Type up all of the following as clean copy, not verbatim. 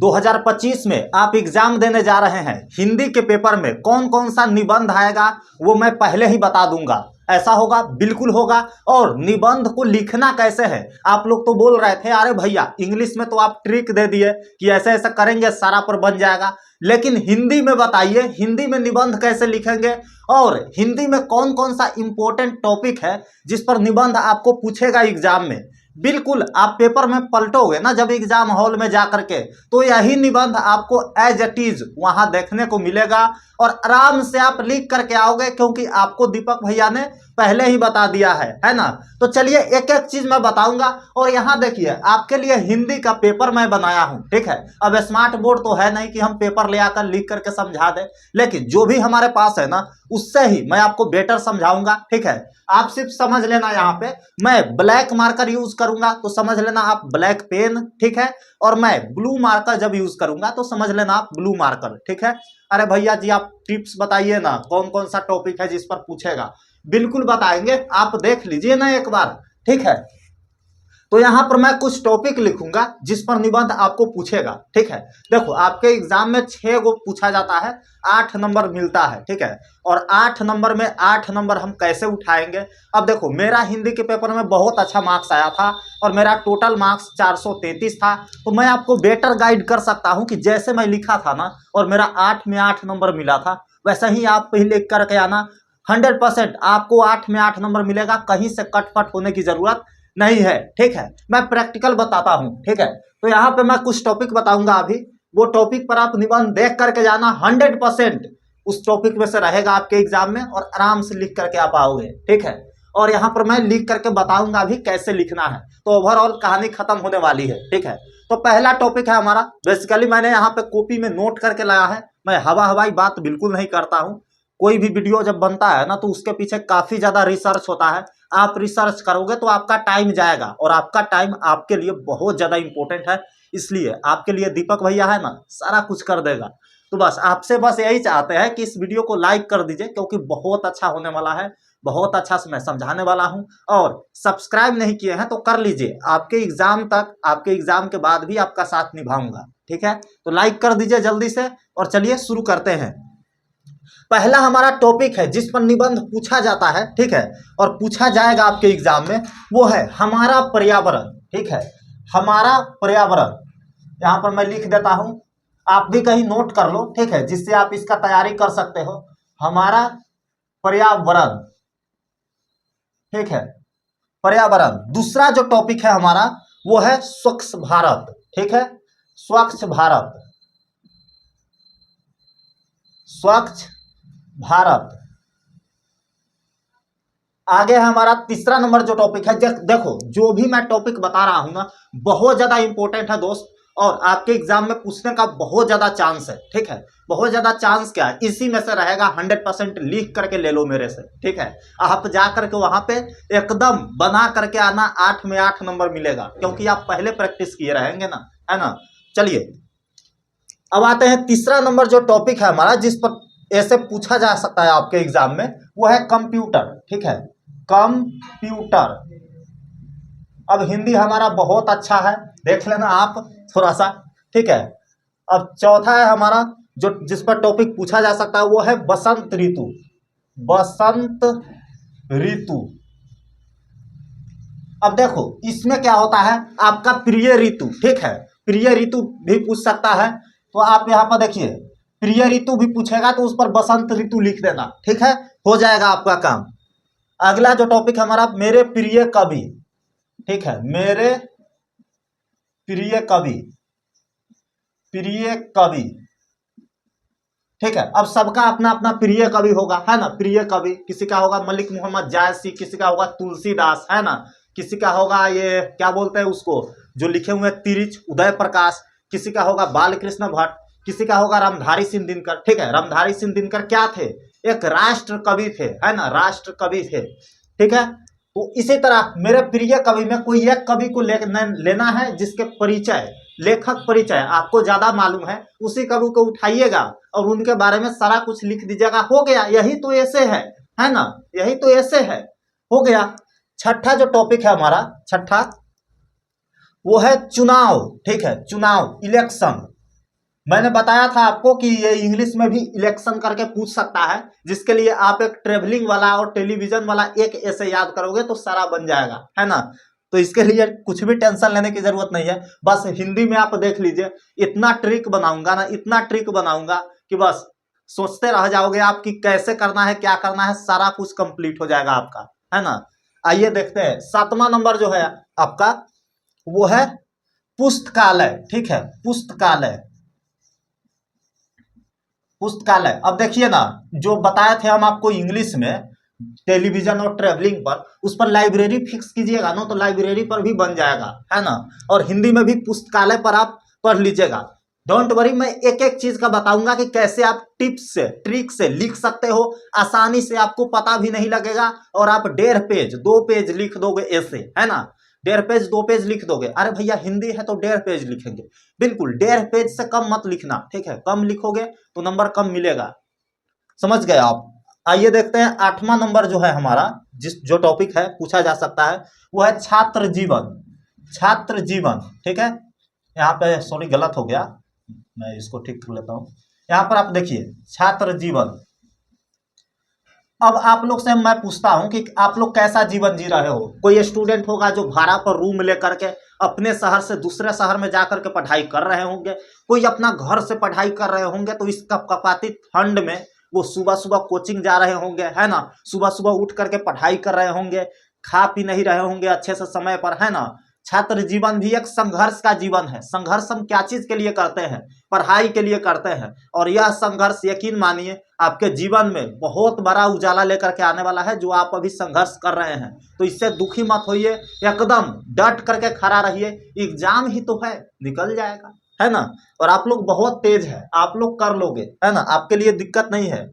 2025 में आप एग्जाम देने जा रहे हैं, हिंदी के पेपर में कौन कौन सा निबंध आएगा वो मैं पहले ही बता दूंगा। ऐसा होगा, बिल्कुल होगा। और निबंध को लिखना कैसे है, आप लोग तो बोल रहे थे अरे भैया इंग्लिश में तो आप ट्रिक दे दिए कि ऐसे ऐसा करेंगे सारा पर बन जाएगा, लेकिन हिंदी में बताइए हिंदी में निबंध कैसे लिखेंगे और हिंदी में कौन कौन सा इंपॉर्टेंट टॉपिक है जिस पर निबंध आपको पूछेगा एग्जाम में। बिल्कुल आप पेपर में पलटोगे ना जब एग्जाम हॉल में जा करके, तो यही निबंध आपको एज इट इज वहां देखने को मिलेगा और आराम से आप लिख करके आओगे, क्योंकि आपको दीपक भैया ने पहले ही बता दिया है ना। तो चलिए एक एक चीज मैं बताऊंगा। और यहाँ देखिए आपके लिए हिंदी का पेपर मैं बनाया हूं, ठीक है। अब स्मार्ट बोर्ड तो है नहीं कि हम पेपर ले आकर लिख करके समझा दें, लेकिन जो भी हमारे पास है ना उससे ही मैं आपको बेटर समझाऊंगा, ठीक है। आप सिर्फ समझ लेना, यहाँ पे मैं ब्लैक मार्कर यूज करूंगा तो समझ लेना आप ब्लैक पेन, ठीक है। और मैं ब्लू मार्कर जब यूज करूंगा तो समझ लेना आप ब्लू मार्कर, ठीक है। अरे भैया जी आप टिप्स बताइए ना, कौन कौन सा टॉपिक है जिस पर पूछेगा। बिल्कुल बताएंगे, आप देख लीजिए ना एक बार, ठीक है। तो यहां पर मैं कुछ टॉपिक लिखूंगा जिस पर निबंध आपको पूछेगा, ठीक है। देखो आपके एग्जाम में 6 गो पूछा जाता है, 8 नंबर मिलता है, ठीक है। और 8 नंबर में 8 नंबर हम कैसे उठाएंगे। अब देखो मेरा हिंदी के पेपर में बहुत अच्छा मार्क्स आया था और मेरा टोटल मार्क्स 433 था, तो मैं आपको बेटर गाइड कर सकता हूं कि जैसे मैं लिखा था ना और मेरा 8 में 8 नंबर मिला था, वैसे ही आप ही लिख करके आना। 100% आपको 8 में 8 नंबर मिलेगा, कहीं से कटपट होने की जरूरत नहीं है, ठीक है। मैं प्रैक्टिकल बताता हूं, ठीक है। तो यहाँ पे मैं कुछ टॉपिक बताऊंगा अभी, वो टॉपिक पर आप निबंध देख करके जाना। 100% उस टॉपिक में से रहेगा आपके एग्जाम में और आराम से लिख करके आप आओगे, ठीक है। और यहाँ पर मैं लिख करके बताऊंगा अभी कैसे लिखना है, तो ओवरऑल कहानी खत्म होने वाली है, ठीक है। तो पहला टॉपिक है हमारा, बेसिकली मैंने यहाँ पे कॉपी में नोट करके लाया है, मैं हवा हवाई बात बिल्कुल नहीं करता हूँ। कोई भी वीडियो जब बनता है ना तो उसके पीछे काफी ज्यादा रिसर्च होता है, आप रिसर्च करोगे तो आपका टाइम जाएगा और आपका टाइम आपके लिए बहुत ज्यादा इंपॉर्टेंट है, इसलिए आपके लिए दीपक भैया है ना सारा कुछ कर देगा। तो बस आपसे बस यही चाहते हैं कि इस वीडियो को लाइक कर दीजिए, क्योंकि बहुत अच्छा होने वाला है, बहुत अच्छा मैं समझाने वाला हूं। और सब्सक्राइब नहीं किए हैं तो कर लीजिए, आपके एग्जाम तक, आपके एग्जाम के बाद भी आपका साथ निभाऊंगा, ठीक है। तो लाइक कर दीजिए जल्दी से और चलिए शुरू करते हैं। पहला हमारा टॉपिक है जिस पर निबंध पूछा जाता है, ठीक है, और पूछा जाएगा आपके एग्जाम में, वो है हमारा पर्यावरण, ठीक है। हमारा पर्यावरण यहां पर मैं लिख देता हूं, आप भी कहीं नोट कर लो, ठीक है, जिससे आप इसका तैयारी कर सकते हो। हमारा पर्यावरण, ठीक है, पर्यावरण। दूसरा जो टॉपिक है हमारा वो है स्वच्छ भारत, ठीक है, स्वच्छ भारत, स्वच्छ भारत। आगे है हमारा तीसरा नंबर जो टॉपिक है, देखो जो भी मैं टॉपिक बता रहा हूं ना बहुत ज्यादा इंपॉर्टेंट है दोस्त, और आपके एग्जाम में पूछने का बहुत ज्यादा चांस है, ठीक है। बहुत ज्यादा चांस क्या है, इसी में से रहेगा। 100% लिख करके ले लो मेरे से, ठीक है। आप जा करके वहां पे एकदम बना करके आना, 8 में 8 नंबर मिलेगा, क्योंकि आप पहले प्रैक्टिस किए रहेंगे ना, है ना। चलिए अब आते हैं तीसरा नंबर जो टॉपिक है हमारा जिस पर ऐसे पूछा जा सकता है आपके एग्जाम में, वो है कंप्यूटर, ठीक है, कंप्यूटर। अब हिंदी हमारा बहुत अच्छा है, देख लेना आप थोड़ा सा, ठीक है। अब चौथा है हमारा जो जिस पर टॉपिक पूछा जा सकता है वो है बसंत ऋतु, बसंत ऋतु। अब देखो इसमें क्या होता है, आपका प्रिय ऋतु, ठीक है, प्रिय ऋतु भी पूछ सकता है। तो आप यहाँ पर देखिए प्रिय ऋतु भी पूछेगा तो उस पर बसंत ऋतु लिख देना, ठीक है, हो जाएगा आपका काम। अगला जो टॉपिक हमारा मेरे प्रिय कवि, ठीक है, मेरे प्रिय कवि, प्रिय कवि, ठीक है। अब सबका अपना अपना प्रिय कवि होगा, है ना। प्रिय कवि किसी का होगा मलिक मोहम्मद जायसी, किसी का होगा तुलसीदास, है ना, किसी का होगा ये क्या बोलते हैं उसको जो लिखे हुए तिरिच उदय प्रकाश, किसी का होगा बालकृष्ण भट्ट, किसी का होगा रामधारी सिंह दिनकर, ठीक है। रामधारी सिंह दिनकर क्या थे, एक राष्ट्र कवि थे, है ना, राष्ट्र कवि थे, ठीक है। तो इसी तरह मेरे प्रिय कवि में कोई एक कवि को लेना है जिसके परिचय, लेखक परिचय आपको ज्यादा मालूम है, उसी कवि को उठाइएगा और उनके बारे में सारा कुछ लिख दीजिएगा, हो गया। यही तो ऐसे है ना, यही तो ऐसे है, हो गया। छठा जो टॉपिक है हमारा, छठा वो है चुनाव, ठीक है, चुनाव, इलेक्शन, मैंने बताया था आपको कि ये इंग्लिश में भी इलेक्शन करके पूछ सकता है, जिसके लिए आप एक ट्रेवलिंग वाला और टेलीविजन वाला एक ऐसे याद करोगे तो सारा बन जाएगा, है ना। तो इसके लिए कुछ भी टेंशन लेने की जरूरत नहीं है, बस हिंदी में आप देख लीजिए। इतना ट्रिक बनाऊंगा ना, इतना ट्रिक बनाऊंगा कि बस सोचते रह जाओगे आप कि कैसे करना है, क्या करना है, सारा कुछ कंप्लीट हो जाएगा आपका, है ना। आइए देखते हैं 7वां नंबर जो है आपका, वो है पुस्तकालय। ठीक है, पुस्तकालय, पुस्तकालय। अब देखिए ना, जो बताए थे हम आपको इंग्लिश में टेलीविजन और ट्रेवलिंग पर, उस पर लाइब्रेरी फिक्स कीजिएगा ना तो लाइब्रेरी पर भी बन जाएगा, है ना। और हिंदी में भी पुस्तकालय पर आप पढ़ लीजिएगा। डोंट वरी, मैं एक एक चीज का बताऊंगा कि कैसे आप टिप्स से, ट्रिक से लिख सकते हो आसानी से, आपको पता भी नहीं लगेगा। और आप 1.5 पेज 2 पेज लिख दोगे ऐसे, है ना। 1.5 पेज 2 पेज लिख दोगे। अरे भैया हिंदी है तो 1.5 पेज लिखेंगे, बिल्कुल 1.5 पेज से कम मत लिखना, ठीक है। कम लिखोगे तो नंबर कम मिलेगा, समझ गए आप। आइए देखते हैं 8वां नंबर जो है हमारा, जो टॉपिक है पूछा जा सकता है, वो है छात्र जीवन। छात्र जीवन, ठीक है। यहाँ पे सॉरी गलत हो गया, मैं इसको ठीक कर लेता हूँ। यहाँ पर आप देखिए छात्र जीवन। अब आप लोग से मैं पूछता हूं कि आप लोग कैसा जीवन जी रहे हो। कोई स्टूडेंट होगा जो भाड़ा पर रूम लेकर के अपने शहर से दूसरे शहर में जाकर के पढ़ाई कर रहे होंगे, कोई अपना घर से पढ़ाई कर रहे होंगे, तो इस कपाती ठंड में वो सुबह सुबह कोचिंग जा रहे होंगे, है ना। सुबह सुबह उठ करके पढ़ाई कर रहे होंगे, खा पी नहीं रहे होंगे अच्छे से समय पर, है ना। छात्र जीवन भी एक संघर्ष का जीवन है। संघर्ष हम क्या चीज के लिए करते हैं, पढ़ाई के लिए करते हैं। और यह संघर्ष यकीन मानिए आपके जीवन में बहुत बड़ा उजाला लेकर के आने वाला है, जो आप अभी संघर्ष कर रहे हैं। तो इससे दुखी मत होइए, एकदम डट करके खड़ा रहिए। एग्जाम ही तो है, निकल जाएगा, है ना। और आप लोग बहुत तेज है, आप लोग कर लोगे, है ना। आपके लिए दिक्कत नहीं है,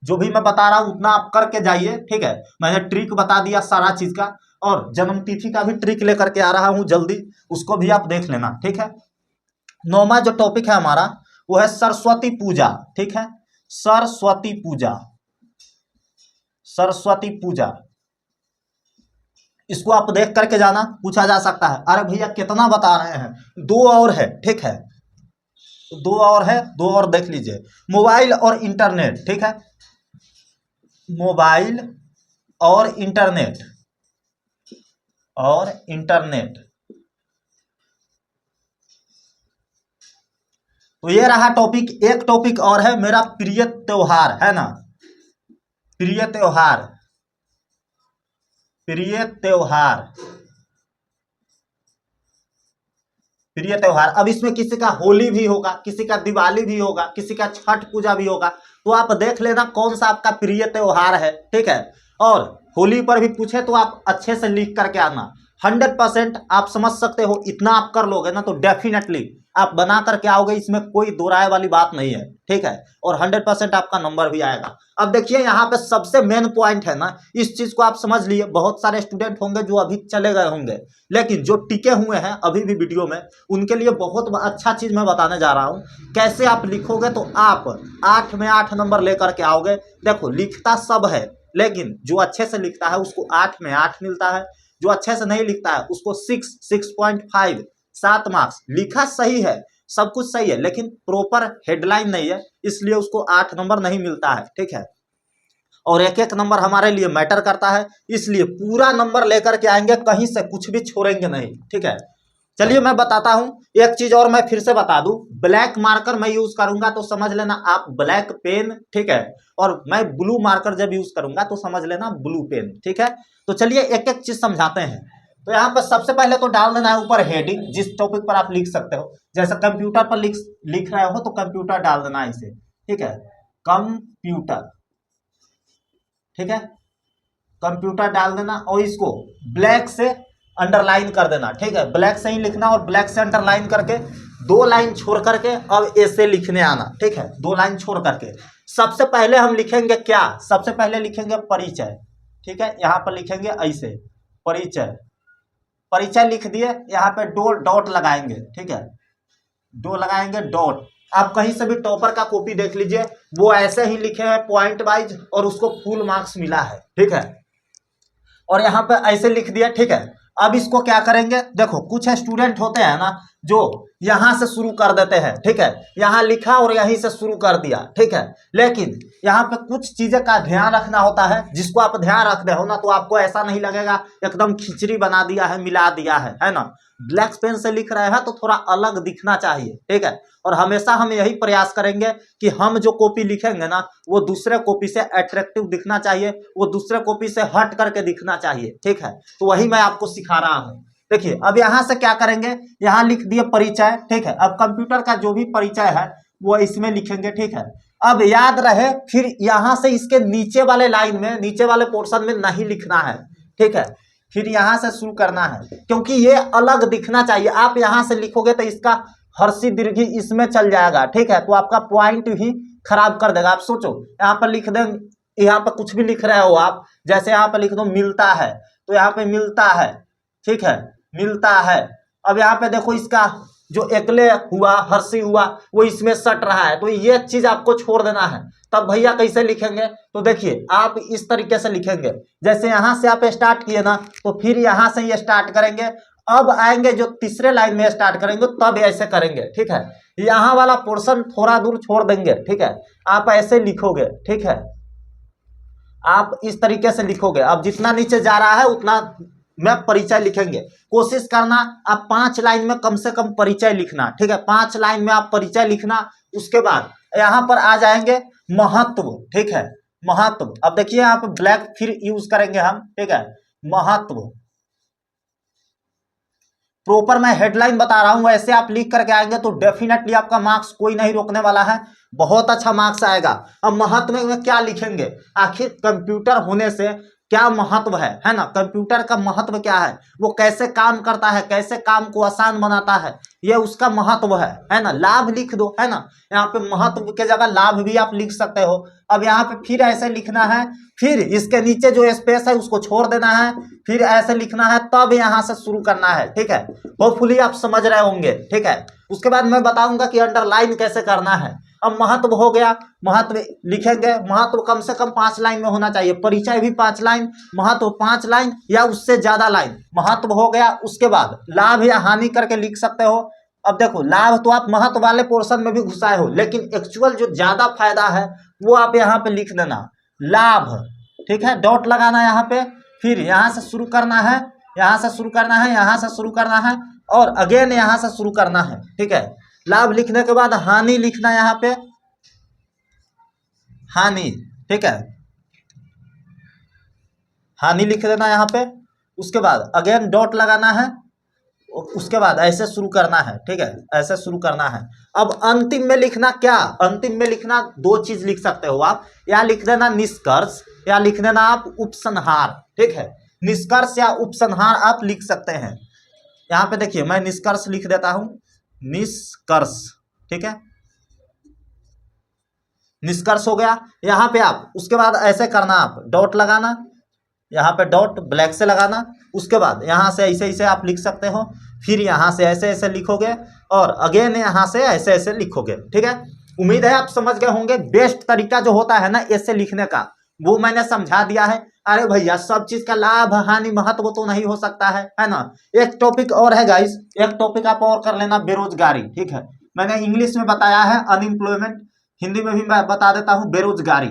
जो भी मैं बता रहा हूं उतना आप करके जाइए, ठीक है। मैंने ट्रिक बता दिया सारा चीज का, और जन्म तिथि का भी ट्रिक लेकर के आ रहा हूं जल्दी, उसको भी आप देख लेना, ठीक है। 9वां जो टॉपिक है हमारा, वो है सरस्वती पूजा, ठीक है। सरस्वती पूजा, सरस्वती पूजा, इसको आप देख करके जाना, पूछा जा सकता है। अरे भैया कितना बता रहे हैं, 2 और है, ठीक है। 2 और है, 2 और देख लीजिए। मोबाइल और इंटरनेट, ठीक है। मोबाइल और इंटरनेट, और इंटरनेट। तो ये रहा टॉपिक। एक टॉपिक और है मेरा प्रिय त्योहार, है ना। प्रिय त्योहार, प्रिय त्योहार, प्रिय त्योहार। अब इसमें किसी का होली भी होगा, किसी का दिवाली भी होगा, किसी का छठ पूजा भी होगा। तो आप देख लेना कौन सा आपका प्रिय त्योहार है, ठीक है। और होली पर भी पूछे तो आप अच्छे से लिख करके आना। 100% आप समझ सकते हो, इतना आप कर लोगे ना तो डेफिनेटली आप बना करके आओगे, इसमें कोई दो राय वाली बात नहीं है, ठीक है। और 100% आपका नंबर भी आएगा। अब देखिए यहाँ पे सबसे मेन पॉइंट है ना, इस चीज को आप समझ लिए। बहुत सारे स्टूडेंट होंगे जो अभी चले गए होंगे, लेकिन जो टिके हुए हैं अभी भी वीडियो में, उनके लिए बहुत अच्छा चीज मैं बताने जा रहा हूँ। कैसे आप लिखोगे तो आप 8 में 8 नंबर लेकर के आओगे। देखो लिखता सब है, लेकिन जो अच्छे से लिखता है उसको 8 में 8 मिलता है, जो अच्छे से नहीं लिखता है उसको 6.5 7 मार्क्स। लिखा सही है, सब कुछ सही है, लेकिन प्रॉपर हेडलाइन नहीं है, इसलिए उसको 8 नंबर नहीं मिलता है, ठीक है। और एक एक नंबर हमारे लिए मैटर करता है, इसलिए पूरा नंबर लेकर के आएंगे, कहीं से कुछ भी छोड़ेंगे नहीं, ठीक है। चलिए मैं बताता हूं एक चीज और, मैं फिर से बता दूं। ब्लैक मार्कर मैं यूज करूंगा तो समझ लेना आप ब्लैक पेन, ठीक है। और मैं ब्लू मार्कर जब यूज करूंगा तो समझ लेना ब्लू पेन, ठीक है। तो चलिए एक एक चीज समझाते हैं। तो यहाँ पर सबसे पहले तो डाल देना है ऊपर हेडिंग, जिस टॉपिक पर आप लिख सकते हो। जैसे कंप्यूटर पर लिख रहे हो तो कंप्यूटर डाल देना है इसे, ठीक है। कंप्यूटर, ठीक है। कंप्यूटर डाल देना और इसको ब्लैक से अंडरलाइन कर देना, ठीक है। ब्लैक से ही लिखना और ब्लैक से अंडरलाइन करके 2 लाइन छोड़ करके अब ऐसे लिखने आना, ठीक है। 2 लाइन छोड़ करके सबसे पहले हम लिखेंगे क्या, सबसे पहले लिखेंगे परिचय, ठीक है। यहाँ पर लिखेंगे ऐसे परिचय, परिचय लिख दिए। यहाँ पे 2 डॉट लगाएंगे, ठीक है। 2 लगाएंगे डॉट। आप कहीं से भी टॉपर का कॉपी देख लीजिए, वो ऐसे ही लिखे हैं पॉइंट वाइज और उसको फुल मार्क्स मिला है, ठीक है। और यहाँ पे ऐसे लिख दिया, ठीक है। अब इसको क्या करेंगे, देखो कुछ स्टूडेंट होते हैं ना जो यहाँ से शुरू कर देते हैं, ठीक है, यहाँ लिखा और यहीं से शुरू कर दिया, ठीक है। लेकिन यहाँ पे कुछ चीजें का ध्यान रखना होता है, जिसको आप ध्यान रखते हो ना तो आपको ऐसा नहीं लगेगा एकदम खिचड़ी बना दिया है, मिला दिया है ना। ब्लैक पेन से लिख रहे हैं तो थोड़ा अलग दिखना चाहिए, ठीक है। और हमेशा हम यही प्रयास करेंगे कि हम जो कॉपी लिखेंगे ना वो दूसरे कॉपी से अट्रैक्टिव दिखना चाहिए, वो दूसरे कॉपी से हट करके दिखना चाहिए, ठीक है। तो वही मैं आपको सिखा रहा हूँ। देखिए अब यहाँ से क्या करेंगे, यहाँ लिख दिए परिचय, ठीक है। अब कंप्यूटर का जो भी परिचय है वो इसमें लिखेंगे, ठीक है। अब याद रहे फिर यहाँ से इसके नीचे वाले लाइन में, नीचे वाले पोर्शन में नहीं लिखना है, ठीक है। फिर यहाँ से शुरू करना है, क्योंकि ये अलग दिखना चाहिए। आप यहाँ से लिखोगे तो इसका हर्षी दीर्घी इसमें चल जाएगा, ठीक है, तो आपका पॉइंट ही खराब कर देगा। आप सोचो यहाँ पर लिख दें, यहाँ पर कुछ भी लिख रहे हो आप, जैसे यहाँ पर लिख दो मिलता है, तो यहाँ पे मिलता है, ठीक है, मिलता है। अब यहाँ पे देखो इसका जो एकले हुआ, हर्षी हुआ, वो इसमें सट रहा है, तो ये चीज आपको छोड़ देना है। तब भैया कैसे लिखेंगे, तो देखिए आप इस तरीके से लिखेंगे, जैसे यहाँ से आप स्टार्ट किए ना तो फिर यहाँ से ये स्टार्ट करेंगे। अब आएंगे जो तीसरे लाइन में स्टार्ट करेंगे तब ऐसे करेंगे, ठीक है। यहाँ वाला पोर्शन थोड़ा दूर छोड़ देंगे, ठीक है, आप ऐसे लिखोगे, ठीक है, आप इस तरीके से लिखोगे। अब जितना नीचे जा रहा है उतना में परिचय लिखेंगे। कोशिश करना आप 5 लाइन में कम से कम परिचय लिखना, ठीक है, 5 लाइन में आप परिचय लिखना। उसके बाद यहाँ पर आ जाएंगे महत्व, ठीक है, महत्व। अब देखिए यहाँ पर ब्लैक फिर यूज करेंगे हम, ठीक है, महत्व। प्रॉपर मैं हेडलाइन बता रहा हूं, ऐसे आप लिख करके आएंगे तो डेफिनेटली आपका मार्क्स कोई नहीं रोकने वाला है, बहुत अच्छा मार्क्स आएगा। अब महत्व में क्या लिखेंगे, आखिर कंप्यूटर होने से क्या महत्व है ना, कंप्यूटर का महत्व क्या है, वो कैसे काम करता है, कैसे काम को आसान बनाता है, ये उसका महत्व है ना। लाभ लिख दो, है ना, यहाँ पे महत्व के जगह लाभ भी आप लिख सकते हो। अब यहाँ पे फिर ऐसे लिखना है, फिर इसके नीचे जो स्पेस है उसको छोड़ देना है, फिर ऐसे लिखना है, तब यहाँ से शुरू करना है, ठीक है। होपफुली आप समझ रहे होंगे, ठीक है। उसके बाद मैं बताऊंगा कि अंडरलाइन कैसे करना है। अब महत्व हो गया, महत्व लिखेंगे, महत्व कम से कम 5 लाइन में होना चाहिए, परिचय भी 5 लाइन, महत्व 5 लाइन या उससे ज्यादा लाइन, महत्व हो गया। उसके बाद लाभ या हानि करके लिख सकते हो। अब देखो लाभ तो आप महत्व वाले पोर्शन में भी घुसाए हो, लेकिन एक्चुअल जो ज्यादा फायदा है वो आप यहाँ पे लिख देना, लाभ, ठीक है, डॉट लगाना यहाँ पे, फिर यहाँ से शुरू करना है, यहाँ से शुरू करना है, यहाँ से शुरू करना है और अगेन यहाँ से शुरू करना है, ठीक है। लाभ लिखने के बाद हानि लिखना यहाँ पे, हानि, ठीक है, हानि लिख देना यहाँ पे। उसके बाद अगेन डॉट लगाना है, उसके बाद ऐसे शुरू करना है, ठीक है, ऐसे शुरू करना है। अब अंतिम में लिखना क्या, अंतिम में लिखना 2 चीज लिख सकते हो आप, या लिख देना निष्कर्ष या लिख देना आप उपसंहार, ठीक है, निष्कर्ष या उपसंहार आप लिख सकते हैं। यहाँ पे देखिए मैं निष्कर्ष लिख देता हूं, निष्कर्ष, ठीक है, निष्कर्ष हो गया। यहाँ पे आप उसके बाद ऐसे करना, आप डॉट लगाना, यहाँ पे डॉट ब्लैक से लगाना, उसके बाद यहाँ से ऐसे ऐसे आप लिख सकते हो, फिर यहाँ से ऐसे ऐसे लिखोगे और अगेन यहाँ से ऐसे ऐसे लिखोगे, ठीक है। उम्मीद है आप समझ गए होंगे। बेस्ट तरीका जो होता है ना ऐसे लिखने का वो मैंने समझा दिया है। अरे भैया सब चीज का लाभ हानि महत्व तो नहीं हो सकता है ना। एक टॉपिक और है गाइस, एक टॉपिक आप और कर लेना, बेरोजगारी, ठीक है। मैंने इंग्लिश में बताया है अनएम्प्लॉयमेंट, हिंदी में भी मैं बता देता हूँ बेरोजगारी,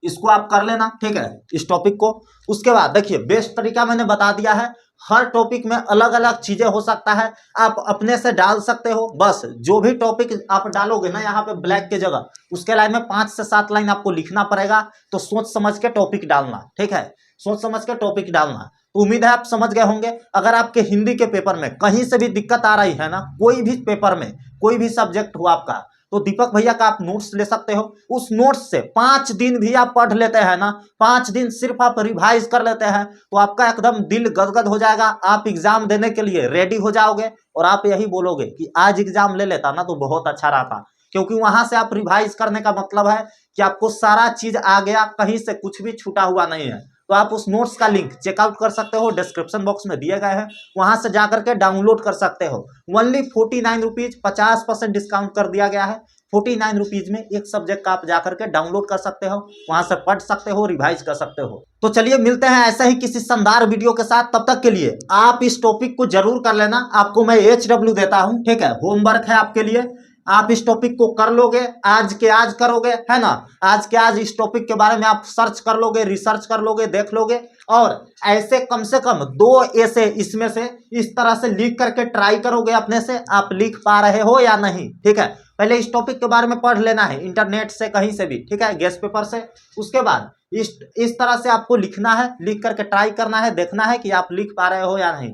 इसको आप कर लेना, ठीक है, इस टॉपिक को। उसके बाद देखिए बेस्ट तरीका मैंने बता दिया है, हर टॉपिक में अलग अलग चीजें हो सकता है, आप अपने से डाल सकते हो। बस जो भी टॉपिक आप डालोगे ना यहाँ पे ब्लैक के जगह, उसके लाइन में 5 से 7 लाइन आपको लिखना पड़ेगा, तो सोच समझ के टॉपिक डालना, ठीक है, सोच समझ के टॉपिक डालना। तो उम्मीद है आप समझ गए होंगे। अगर आपके हिंदी के पेपर में कहीं से भी दिक्कत आ रही है ना, कोई भी पेपर में कोई भी सब्जेक्ट हो आपका, तो दीपक भैया का आप नोट्स ले सकते हो। उस नोट्स से 5 दिन भी आप पढ़ लेते हैं ना, 5 दिन सिर्फ आप रिवाइज कर लेते हैं, तो आपका एकदम दिल गदगद हो जाएगा, आप एग्जाम देने के लिए रेडी हो जाओगे और आप यही बोलोगे कि आज एग्जाम ले लेता ना तो बहुत अच्छा रहता। क्योंकि वहां से आप रिवाइज करने का मतलब है कि आपको सारा चीज आ गया, कहीं से कुछ भी छूटा हुआ नहीं है। तो आप उस नोट्स का लिंक चेकआउट कर सकते हो, डिस्क्रिप्शन बॉक्स में दिए गए हैं, वहां से जाकर के डाउनलोड कर सकते हो। ओनली 49 रुपीज, 50% डिस्काउंट कर दिया गया है, 49 रुपीज में एक सब्जेक्ट का आप जाकर के डाउनलोड कर सकते हो, वहां से पढ़ सकते हो, रिवाइज कर सकते हो। तो चलिए मिलते हैं ऐसे ही किसी शानदार वीडियो के साथ। तब तक के लिए आप इस टॉपिक को जरूर कर लेना। आपको मैं HW देता हूं, ठीक है, होमवर्क है आपके लिए। आप इस टॉपिक को कर लोगे, आज के आज करोगे, है ना, आज के आज इस टॉपिक के बारे में आप सर्च कर लोगे, रिसर्च कर लोगे, देख लोगे, और ऐसे कम से कम 2 ऐसे इसमें से इस तरह से लिख करके ट्राई करोगे अपने से, आप लिख पा रहे हो या नहीं, ठीक है। पहले इस टॉपिक के बारे में पढ़ लेना है इंटरनेट से, कहीं से भी, ठीक है, गेस्ट पेपर से। उसके बाद इस तरह से आपको लिखना है, लिख करके ट्राई करना है, देखना है कि आप लिख पा रहे हो या नहीं।